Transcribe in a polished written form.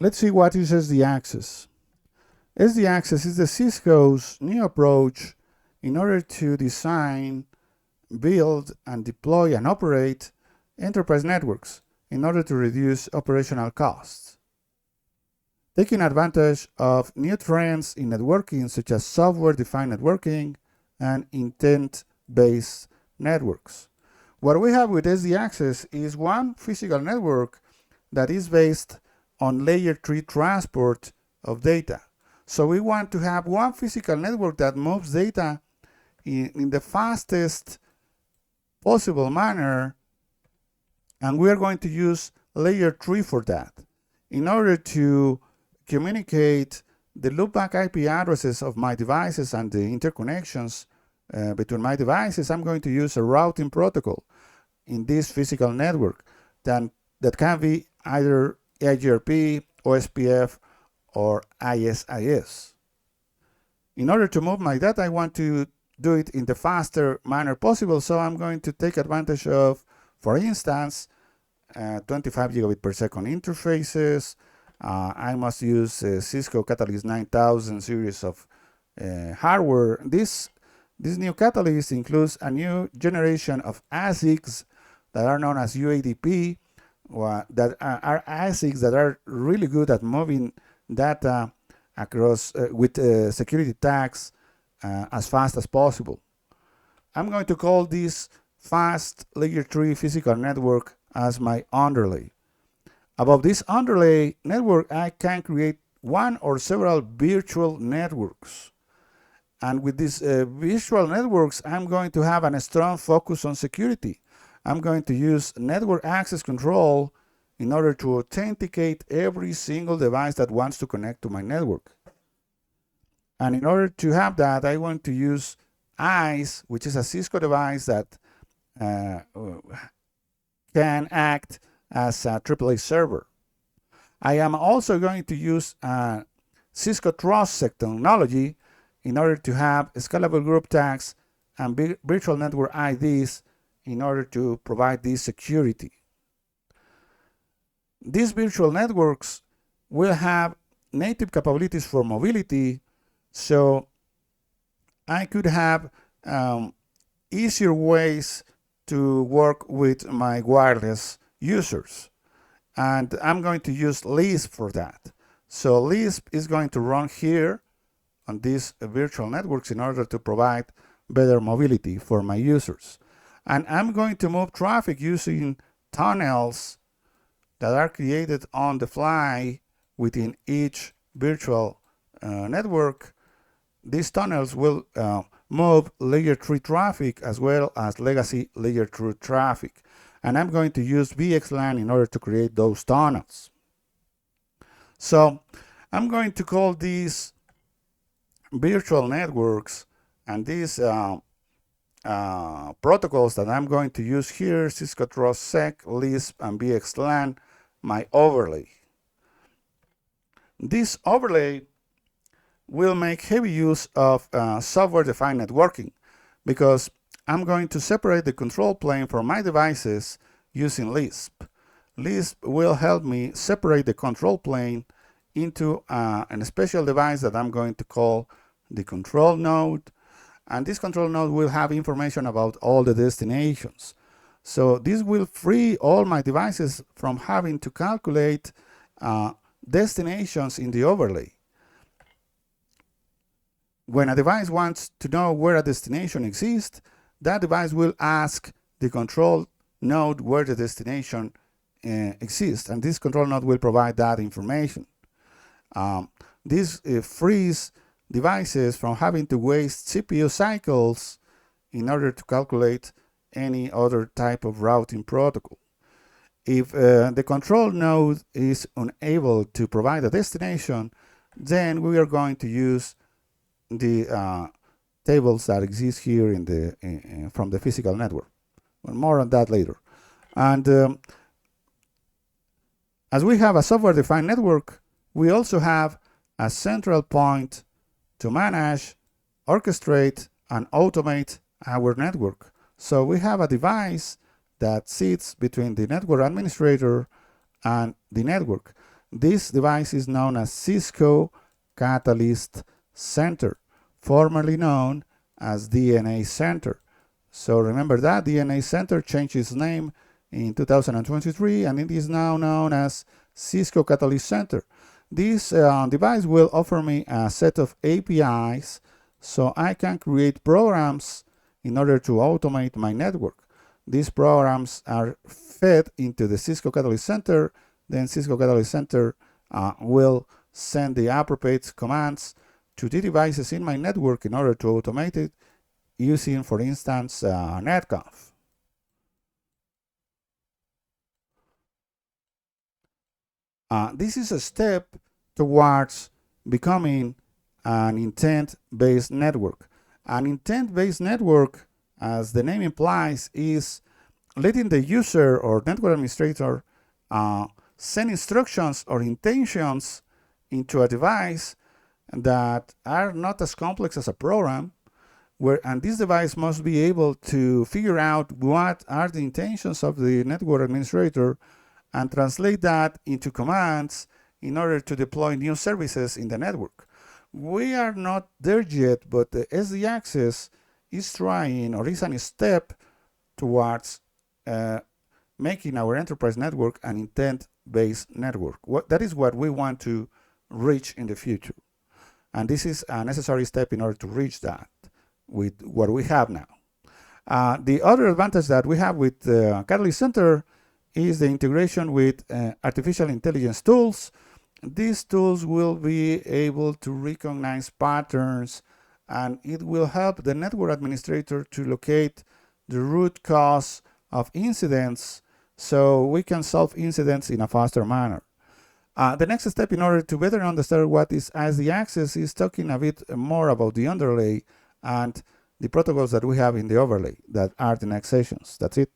Let's see what is SD-Access. SD-Access is the Cisco's new approach in order to design, build, and deploy and operate enterprise networks in order to reduce operational costs. Taking advantage of new trends in networking such as software-defined networking and intent-based networks. What we have with SD-Access is one physical network that is based on layer 3 transport of data. So we want to have one physical network that moves data in the fastest possible manner, and we are going to use layer 3 for that. In order to communicate the loopback IP addresses of my devices and the interconnections between my devices, I'm going to use a routing protocol in this physical network that can be either IGRP, OSPF, or ISIS. In order to move my data, I want to do it in the faster manner possible, so I'm going to take advantage of, for instance, 25 gigabit per second interfaces. I must use Cisco Catalyst 9000 series of hardware. This new Catalyst includes a new generation of ASICs that are known as UADP, that are ASICs that are really good at moving data across with security tags as fast as possible. I'm going to call this fast layer 3 physical network as my underlay. Above this underlay network, I can create one or several virtual networks. And with these virtual networks, I'm going to have a strong focus on security. I'm going to use network access control in order to authenticate every single device that wants to connect to my network. And in order to have that, I want to use ICE, which is a Cisco device that can act as a AAA server. I am also going to use Cisco TrustSec technology in order to have scalable group tags and virtual network IDs in order to provide this security. These virtual networks will have native capabilities for mobility, so I could have easier ways to work with my wireless users. And I'm going to use Lisp for that. So Lisp is going to run here on these virtual networks in order to provide better mobility for my users. And I'm going to move traffic using tunnels that are created on the fly within each virtual network. These tunnels will move layer 3 traffic as well as legacy layer 2 traffic. And I'm going to use VXLAN in order to create those tunnels. So I'm going to call these virtual networks and these protocols that I'm going to use here, Cisco TrustSec, Lisp, and VXLAN, my overlay. This overlay will make heavy use of software-defined networking because I'm going to separate the control plane from my devices using Lisp. Lisp will help me separate the control plane into a special device that I'm going to call the control node, and this control node will have information about all the destinations. So this will free all my devices from having to calculate destinations in the overlay. When a device wants to know where a destination exists, that device will ask the control node where the destination exists, and this control node will provide that information. This frees devices from having to waste CPU cycles in order to calculate any other type of routing protocol. If the control node is unable to provide a destination, then we are going to use the tables that exist here in the from the physical network. Well, more on that later. And as we have a software-defined network, we also have a central point to manage, orchestrate, and automate our network. So we have a device that sits between the network administrator and the network. This device is known as Cisco Catalyst Center, formerly known as DNA Center. So remember that DNA Center changed its name in 2023, and it is now known as Cisco Catalyst Center. This device will offer me a set of APIs so I can create programs in order to automate my network. These programs are fed into the Cisco Catalyst Center. Then Cisco Catalyst Center will send the appropriate commands to the devices in my network in order to automate it using, for instance, netconf. This is a step towards becoming an intent-based network. An intent-based network, as the name implies, is letting the user or network administrator send instructions or intentions into a device that are not as complex as a program, and this device must be able to figure out what are the intentions of the network administrator and translate that into commands in order to deploy new services in the network. We are not there yet, but the SD-Access is trying, or is a step towards making our enterprise network an intent-based network. That is what we want to reach in the future. And this is a necessary step in order to reach that with what we have now. The other advantage that we have with Catalyst Center is the integration with artificial intelligence tools. These tools will be able to recognize patterns, and it will help the network administrator to locate the root cause of incidents so we can solve incidents in a faster manner. The next step in order to better understand what is SD-Access is talking a bit more about the underlay and the protocols that we have in the overlay that are the next sessions. That's it.